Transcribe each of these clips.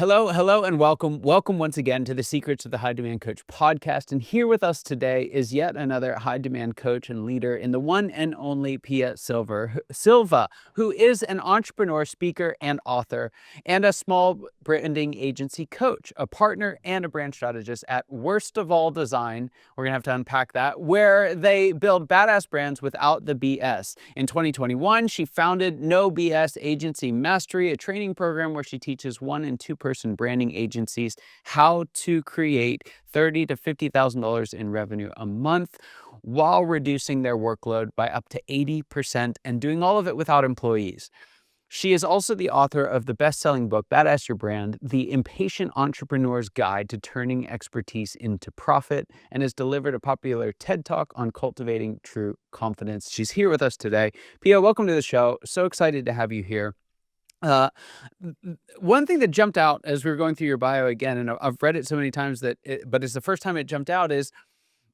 Hello, and welcome once again to the Secrets of the High Demand Coach podcast. And here with us today is yet another high demand coach and leader in the one and only Pia Silva, who is an entrepreneur, speaker, and author, and a small branding agency coach, a partner, and a brand strategist at Worstofall Design. We're gonna have to unpack that, where they build badass brands without the BS. In 2021, she founded No BS Agency Mastery, a training program where she teaches one and two-person branding agencies how to create $30,000 to $50,000 in revenue a month while reducing their workload by up to 80% and doing all of it without employees. She is also the author of the best-selling book, Badass Your Brand, The Impatient Entrepreneur's Guide to Turning Expertise into Profit, and has delivered a popular TED Talk on cultivating true confidence. She's here with us today. Pia, welcome to the show. So excited to have you here. One thing that jumped out as we were going through your bio again, and I've read it so many times but it's the first time it jumped out, is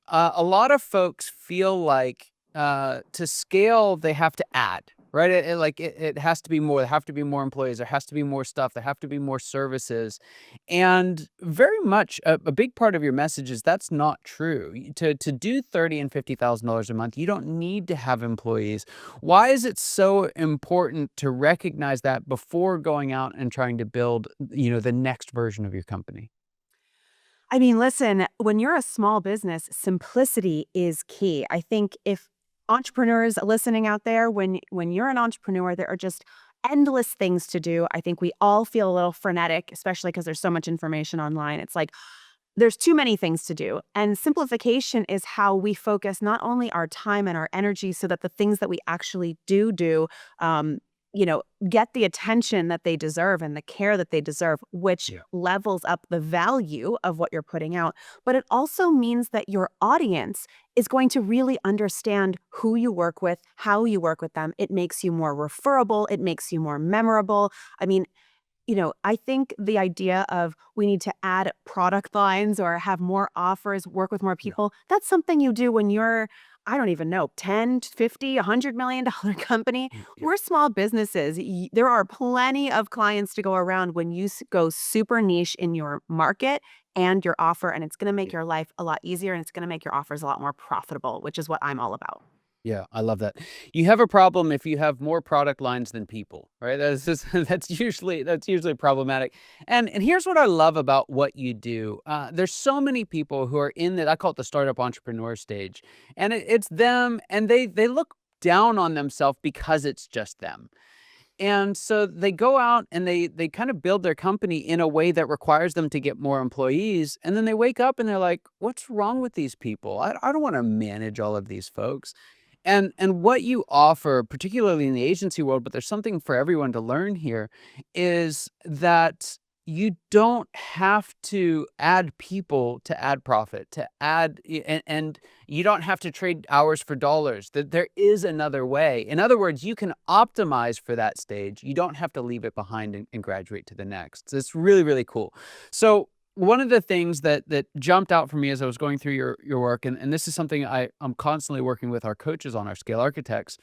a lot of folks feel like to scale, they have to add, right? It has to be more. There have to be more employees. There has to be more stuff. There have to be more services. And very much a big part of your message is that's not true. To do $30,000 and $50,000 a month, you don't need to have employees. Why is it so important to recognize that before going out and trying to build, the next version of your company? I mean, listen, when you're a small business, simplicity is key. I think if entrepreneurs listening out there, when you're an entrepreneur, there are just endless things to do. I think we all feel a little frenetic, especially because there's so much information online. It's like there's too many things to do. And simplification is how we focus not only our time and our energy so that the things that we actually do, um, get the attention that they deserve and the care that they deserve, which Yeah. levels up the value of what you're putting out. But it also means that your audience is going to really understand who you work with, how you work with them. It makes you more referable. It makes you more memorable. I mean, I think the idea of we need to add product lines or have more offers, work with more Yeah. people, that's something you do when you're, I don't even know, 10, 50, $100 million company. Yeah. We're small businesses. There are plenty of clients to go around when you go super niche in your market and your offer, and it's going to make your life a lot easier and it's going to make your offers a lot more profitable, which is what I'm all about. Yeah, I love that. You have a problem if you have more product lines than people, right? That's just that's usually problematic. And here's what I love about what you do. There's so many people who are in that, I call it the startup entrepreneur stage, and it's them, and they look down on themselves because it's just them. And so they go out and they kind of build their company in a way that requires them to get more employees, and then they wake up and they're like, "What's wrong with these people? I don't want to manage all of these folks." And what you offer, particularly in the agency world, but there's something for everyone to learn here, is that you don't have to add people to add profit, to add, and you don't have to trade hours for dollars. That there is another way. In other words, you can optimize for that stage. You don't have to leave it behind and graduate to the next. So it's really, really cool. So one of the things that jumped out for me as I was going through your work, and this is something I'm constantly working with our coaches on, our scale architects,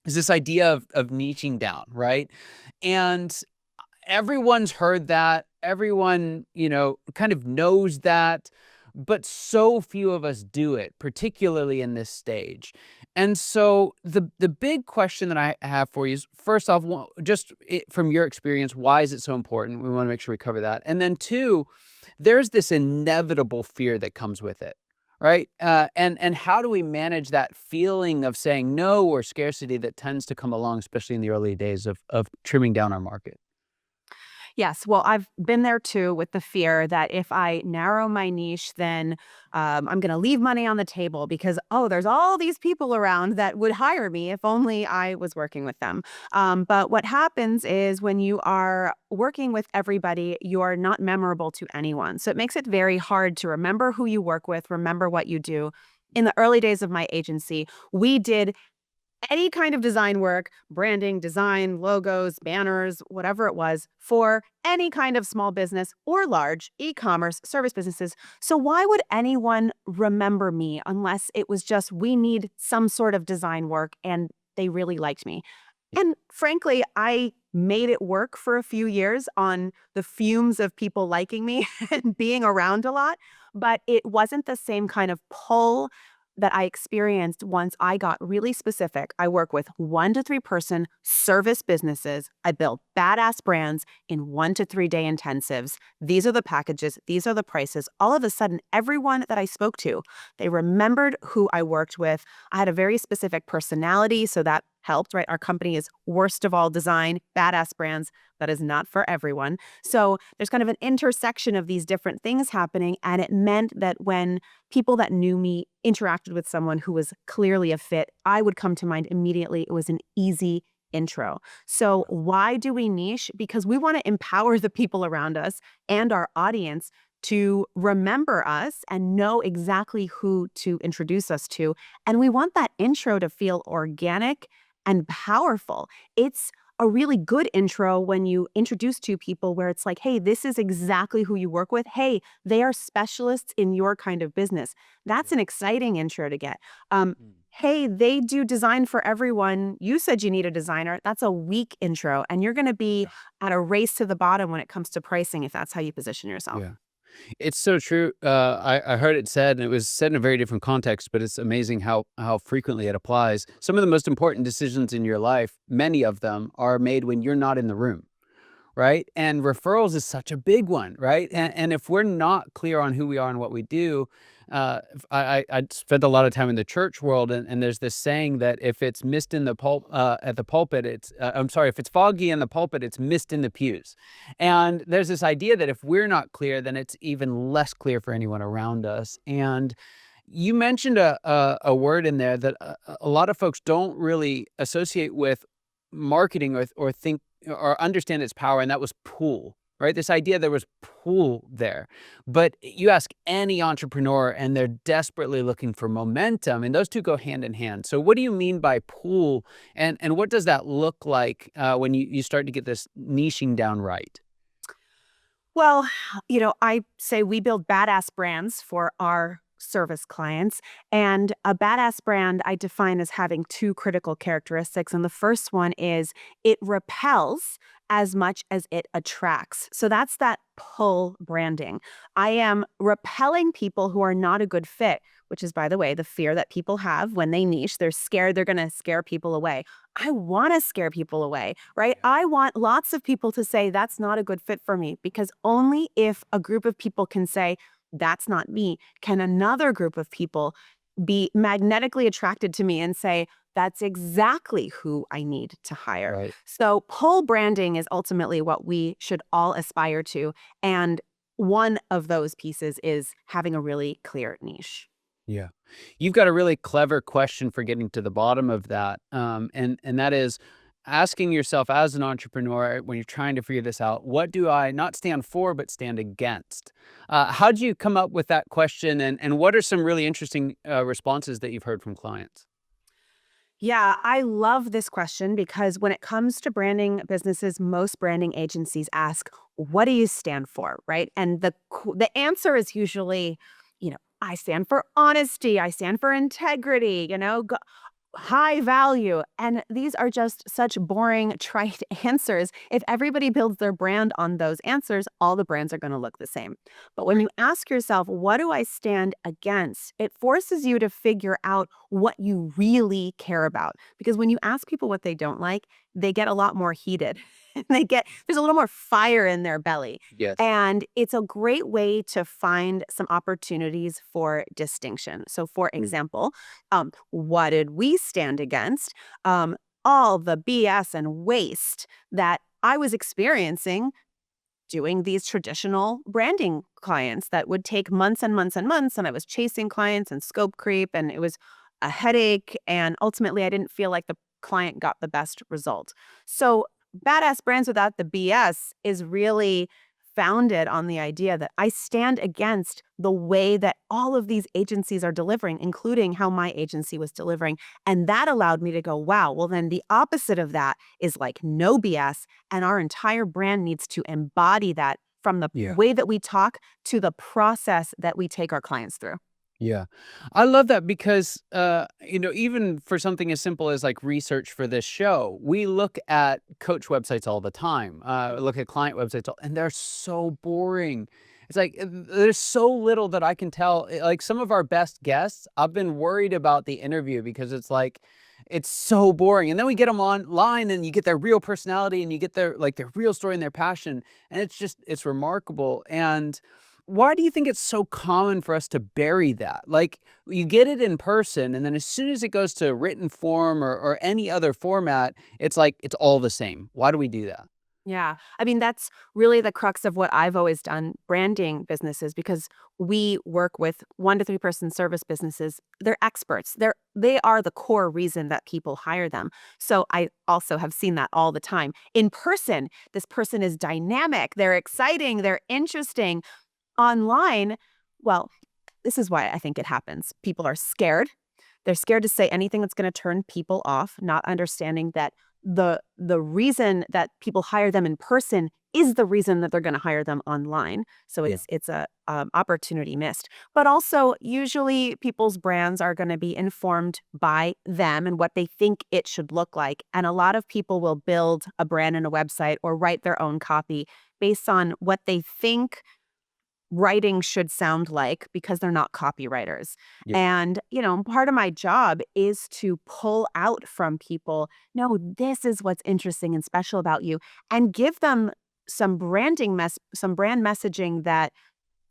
is this idea of niching down, right? And everyone's heard that. Everyone, kind of knows that, but so few of us do it, particularly in this stage. And so the big question that I have for you is, first off, from your experience, why is it so important? We want to make sure we cover that. And then two, there's this inevitable fear that comes with it, right? And how do we manage that feeling of saying no or scarcity that tends to come along, especially in the early days of trimming down our market? Yes, well, I've been there too with the fear that if I narrow my niche, then I'm going to leave money on the table because, oh, there's all these people around that would hire me if only I was working with them. But what happens is when you are working with everybody, you're not memorable to anyone. So it makes it very hard to remember who you work with, remember what you do. In the early days of my agency, we did any kind of design work, branding, design, logos, banners, whatever it was, for any kind of small business or large e-commerce service businesses. So why would anyone remember me unless it was just we need some sort of design work and they really liked me? And frankly, I made it work for a few years on the fumes of people liking me and being around a lot, but it wasn't the same kind of pull that I experienced once I got really specific. I work with 1 to 3 person service businesses. I build badass brands in 1 to 3 day intensives. These are the packages, these are the prices. All of a sudden, everyone that I spoke to, they remembered who I worked with. I had a very specific personality, so that helped, right? Our company is Worstofall Design, badass brands. That is not for everyone. So there's kind of an intersection of these different things happening. And it meant that when people that knew me interacted with someone who was clearly a fit, I would come to mind immediately. It was an easy intro. So, why do we niche? Because we want to empower the people around us and our audience to remember us and know exactly who to introduce us to. And we want that intro to feel organic and powerful. It's a really good intro when you introduce two people where it's like, hey, this is exactly who you work with. Hey, they are specialists in your kind of business. That's an exciting intro to get. Hey, they do design for everyone. You said you need a designer. That's a weak intro. And you're going to be at a race to the bottom when it comes to pricing if that's how you position yourself. Yeah. It's so true. I heard it said, and it was said in a very different context, but it's amazing how frequently it applies. Some of the most important decisions in your life, many of them, are made when you're not in the room. Right? And referrals is such a big one, right? And if we're not clear on who we are and what we do, I spent a lot of time in the church world, and there's this saying that if it's mist in the at the pulpit, I'm sorry, if it's foggy in the pulpit, it's mist in the pews. And there's this idea that if we're not clear, then it's even less clear for anyone around us. And you mentioned a word in there that a lot of folks don't really associate with marketing or think or understand its power, and that was pull, right? This idea there was pull there. But you ask any entrepreneur, and they're desperately looking for momentum, and those two go hand in hand. So what do you mean by pull, and what does that look like when you start to get this niching down right? Well, I say we build badass brands for our service clients. And a badass brand I define as having two critical characteristics. And the first one is it repels as much as it attracts. So that's that pull branding. I am repelling people who are not a good fit, which is, by the way, the fear that people have when they niche. They're scared they're going to scare people away. I want to scare people away, right? I want lots of people to say that's not a good fit for me because only if a group of people can say, that's not me, can another group of people be magnetically attracted to me and say, that's exactly who I need to hire. Right. So, pull branding is ultimately what we should all aspire to. And one of those pieces is having a really clear niche. Yeah. You've got a really clever question for getting to the bottom of that. And that is asking yourself as an entrepreneur when you're trying to figure this out, what do I not stand for, but stand against? How do you come up with that question? And what are some really interesting responses that you've heard from clients? Yeah, I love this question because when it comes to branding businesses, most branding agencies ask, "What do you stand for?" Right? And the answer is usually, I stand for honesty, I stand for integrity, high value. And these are just such boring, trite answers. If everybody builds their brand on those answers, all the brands are going to look the same. But when you ask yourself, what do I stand against? It forces you to figure out what you really care about. Because when you ask people what they don't like, they get a lot more heated. There's a little more fire in their belly. Yes. And it's a great way to find some opportunities for distinction. So, for Mm. example, what did we stand against? All the BS and waste that I was experiencing doing these traditional branding clients that would take months and months and months. And I was chasing clients and scope creep, and it was a headache. And ultimately, I didn't feel like the client got the best result. So, Badass Brands Without the BS is really founded on the idea that I stand against the way that all of these agencies are delivering, including how my agency was delivering. And that allowed me to go, wow, well, then the opposite of that is like no BS. And our entire brand needs to embody that from the Yeah. way that we talk to the process that we take our clients through. Yeah. I love that because, even for something as simple as like research for this show, we look at coach websites all the time, look at client websites, and they're so boring. It's like there's so little that I can tell. Like some of our best guests, I've been worried about the interview because it's like, it's so boring. And then we get them online and you get their real personality and you get their real story and their passion. And it's remarkable. And why do you think it's so common for us to bury that? Like, you get it in person, and then as soon as it goes to written form or any other format, it's like it's all the same. Why do we do that? Yeah. I mean, that's really the crux of what I've always done branding businesses because we work with 1 to 3 person service businesses. They're experts. They are the core reason that people hire them. So I also have seen that all the time. In person, this person is dynamic, they're exciting, they're interesting. Online, well, this is why I think it happens. People are scared. They're scared to say anything that's gonna turn people off, not understanding that the reason that people hire them in person is the reason that they're gonna hire them online. So Yeah. it's a, opportunity missed. But also, usually people's brands are gonna be informed by them and what they think it should look like, and a lot of people will build a brand and a website or write their own copy based on what they think writing should sound like because they're not copywriters. Yeah. And, part of my job is to pull out from people, no, this is what's interesting and special about you, and give them some brand messaging that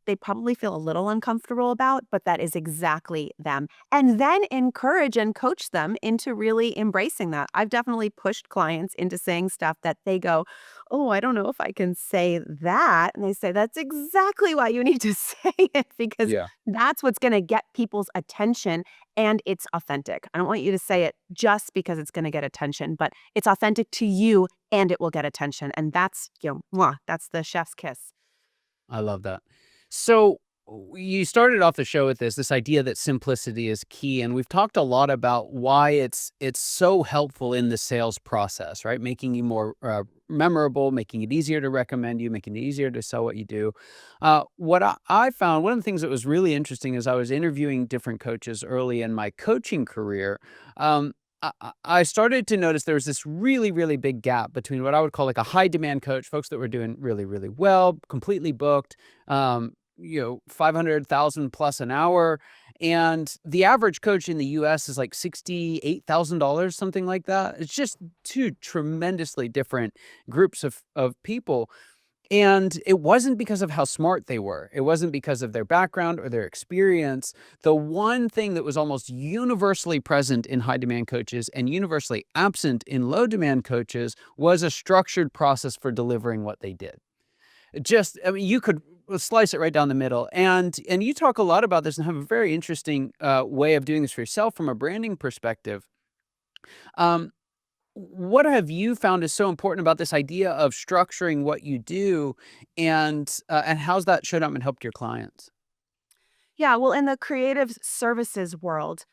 they probably feel a little uncomfortable about, but that is exactly them. And then encourage and coach them into really embracing that. I've definitely pushed clients into saying stuff that they go, "Oh, I don't know if I can say that." And they say, "That's exactly why you need to say it because Yeah. that's what's going to get people's attention and it's authentic. I don't want you to say it just because it's going to get attention, but it's authentic to you and it will get attention." And that's, mwah, that's the chef's kiss. I love that. So you started off the show with this idea that simplicity is key, and we've talked a lot about why it's so helpful in the sales process, right? Making you more memorable, making it easier to recommend you, making it easier to sell what you do. What I found, one of the things that was really interesting is I was interviewing different coaches early in my coaching career. Um, I started to notice there was this really, really big gap between what I would call like a high demand coach, folks that were doing really, really well, completely booked, 500,000 plus an hour. And the average coach in the US is like $68,000, something like that. It's just two tremendously different groups of people. And it wasn't because of how smart they were. It wasn't because of their background or their experience. The one thing that was almost universally present in high demand coaches and universally absent in low demand coaches was a structured process for delivering what they did. Just, I mean, you could slice it right down the middle. And you talk a lot about this and have a very interesting way of doing this for yourself from a branding perspective. Um, what have you found is so important about this idea of structuring what you do, and how's that showed up and helped your clients? Yeah, well, in the creative services world,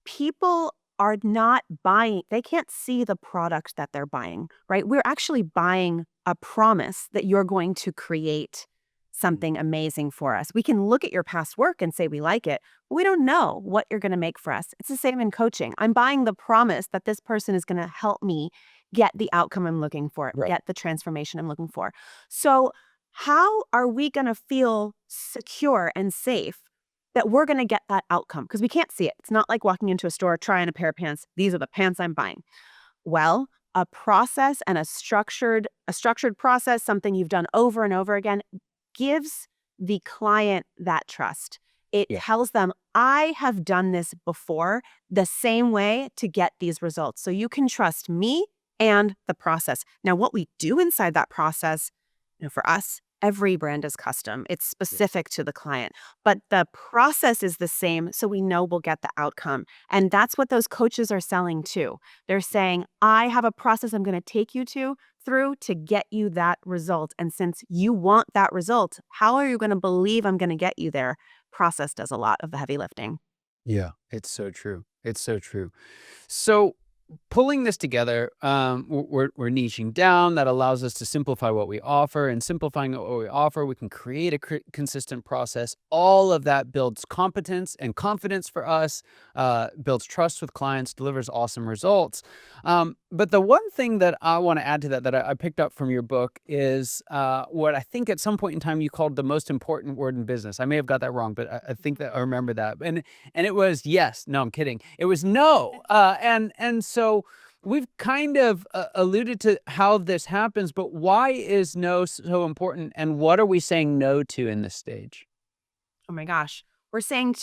people are not buying, they can't see the product that they're buying, right? We're actually buying a promise that you're going to create Mm. something amazing for us. We can look at your past work and say we like it, but we don't know what you're going to make for us. It's the same in coaching. I'm buying the promise that this person is going to help me get the outcome I'm looking for, Right. get the transformation I'm looking for. So, how are we going to feel secure and safe that we're gonna get that outcome? Because we can't see it. It's not like walking into a store, trying a pair of pants. These are the pants I'm buying. Well, a process and a structured process, something you've done over and over again, gives the client that trust. It Yeah. tells them, I have done this before the same way to get these results. So you can trust me and the process. Now, what we do inside that process, for us, every brand is custom. It's Yeah. specific to the client, but the process is the same. So we know we'll get the outcome. And that's what those coaches are selling too. They're saying, I have a process I'm going to take you through to get you that result. And since you want that result, how are you going to believe I'm going to get you there? Process does a lot of the heavy lifting. Yeah. It's so true. It's so true. So pulling this together, we're niching down. That allows us to simplify what we offer, and simplifying what we offer, we can create a consistent process. All of that builds competence and confidence for us, builds trust with clients, delivers awesome results. But the one thing that I want to add to that, that I picked up from your book, is what I think at some point in time you called the most important word in business. I may have got that wrong, but I think that I remember that. And it was yes. No, I'm kidding. It was no. And so we've kind of alluded to how this happens, but why is no so important, and what are we saying no to in this stage? Oh my gosh. We're saying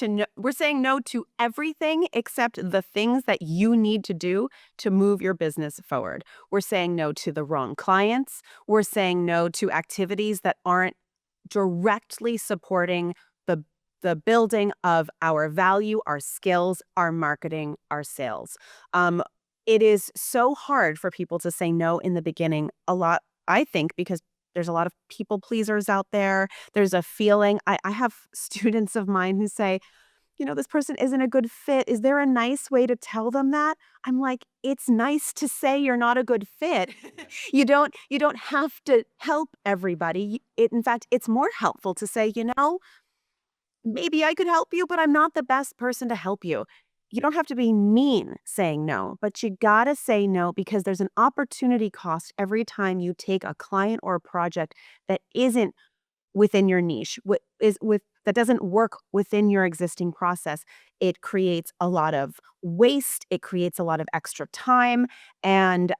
no to everything except the things that you need to do to move your business forward. We're saying no to the wrong clients. We're saying no to activities that aren't directly supporting the the building of our value, our skills, our marketing, our sales. Um, it is so hard for people to say no in the beginning. A lot, I think, because there's a lot of people pleasers out there. There's a feeling. I have students of mine who say, this person isn't a good fit. Is there a nice way to tell them that? I'm like, it's nice to say you're not a good fit. You don't have to help everybody. In fact, it's more helpful to say, maybe I could help you, but I'm not the best person to help you. You don't have to be mean saying no, but you gotta say no because there's an opportunity cost every time you take a client or a project that isn't within your niche, what is with that doesn't work within your existing process. It creates a lot of waste, it creates a lot of extra time, and,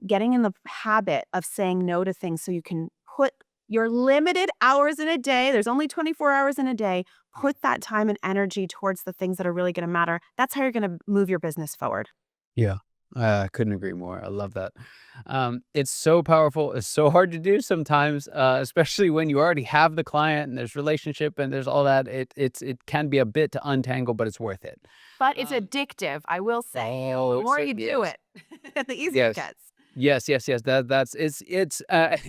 getting in the habit of saying no to things so you can put your limited hours in a day, there's only 24 hours in a day, put that time and energy towards the things that are really gonna matter. That's how you're gonna move your business forward. Yeah. I couldn't agree more. I love that. It's so powerful. It's so hard to do sometimes, especially when you already have the client and there's relationship and there's all that. It can be a bit to untangle, but it's worth it. But it's Um, addictive, I will say. The oh, more so you do yes, it, the easier it yes, gets. yes. That's it's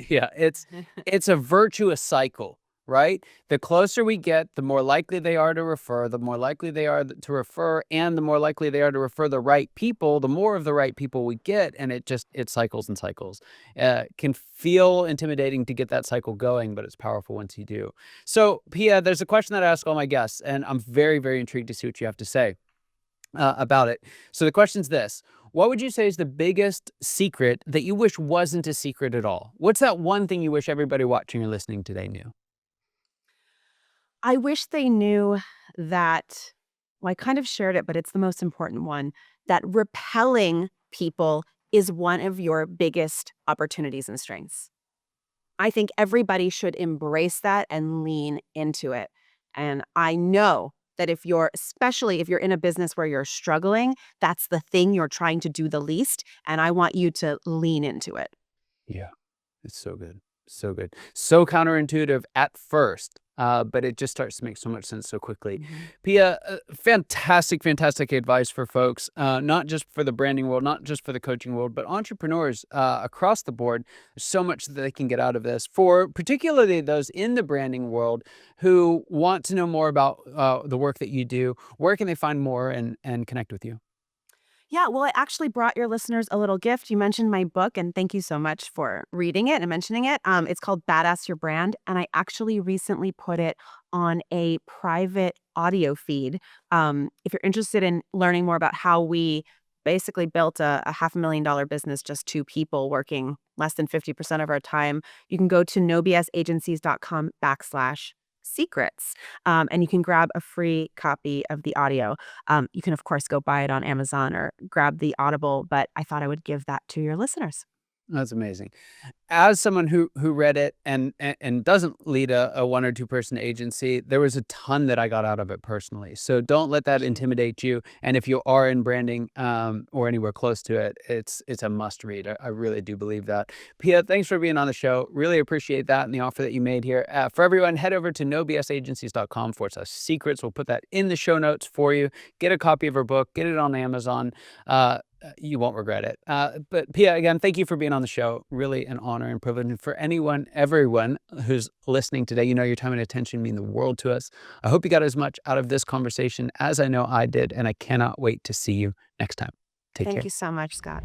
yeah, it's a virtuous cycle, right? The closer we get, the more likely they are to refer, the more likely they are to refer, and the more likely they are to refer the right people. The more of the right people we get, and it cycles and cycles. Can feel intimidating to get that cycle going, but it's powerful once you do. So, Pia, there's a question that I ask all my guests, and I'm very, very intrigued to see what you have to say about it. So the question's this: what would you say is the biggest secret that you wish wasn't a secret at all? What's that one thing you wish everybody watching or listening today knew? I wish they knew that well, I kind of shared it, but it's the most important one, that repelling people is one of your biggest opportunities and strengths. I think everybody should embrace that and lean into it. And I know that especially if you're in a business where you're struggling, that's the thing you're trying to do the least. And I want you to lean into it. Yeah. It's so good. So good. So counterintuitive at first, but it just starts to make so much sense so quickly. Mhm. Pia, fantastic, fantastic advice for folks, not just for the branding world, not just for the coaching world, but entrepreneurs across the board. There's so much that they can get out of this for particularly those in the branding world who want to know more about the work that you do. Where can they find more and connect with you? Yeah, well, I actually brought your listeners a little gift. You mentioned my book, and thank you so much for reading it and mentioning it. It's called Badass Your Brand, and I actually recently put it on a private audio feed. If you're interested in learning more about how we basically built a $500,000 business, just two people working less than 50% of our time, you can go to nobsagencies.com/secrets, and you can grab a free copy of the audio. You can, of course, go buy it on Amazon or grab the Audible, but I thought I would give that to your listeners. That's amazing. As someone who read it and doesn't lead a 1 or 2 person agency, there was a ton that I got out of it personally. So don't let that Appreciate it. intimidate you. And if you are in branding, or anywhere close to it, it's a must read. I really do believe that. Pia, thanks for being on the show. Really appreciate that and the offer that you made here. For everyone, head over to nobsagencies.com/secrets. We'll put that in the show notes for you. Get a copy of her book, get it on Amazon. You won't regret it. But Pia, again, thank you for being on the show. Really an honor and privilege. And for everyone who's listening today, your time and attention mean the world to us. I hope you got as much out of this conversation as I know I did, and I cannot wait to see you next time. Take Thank care. you so much, Scott.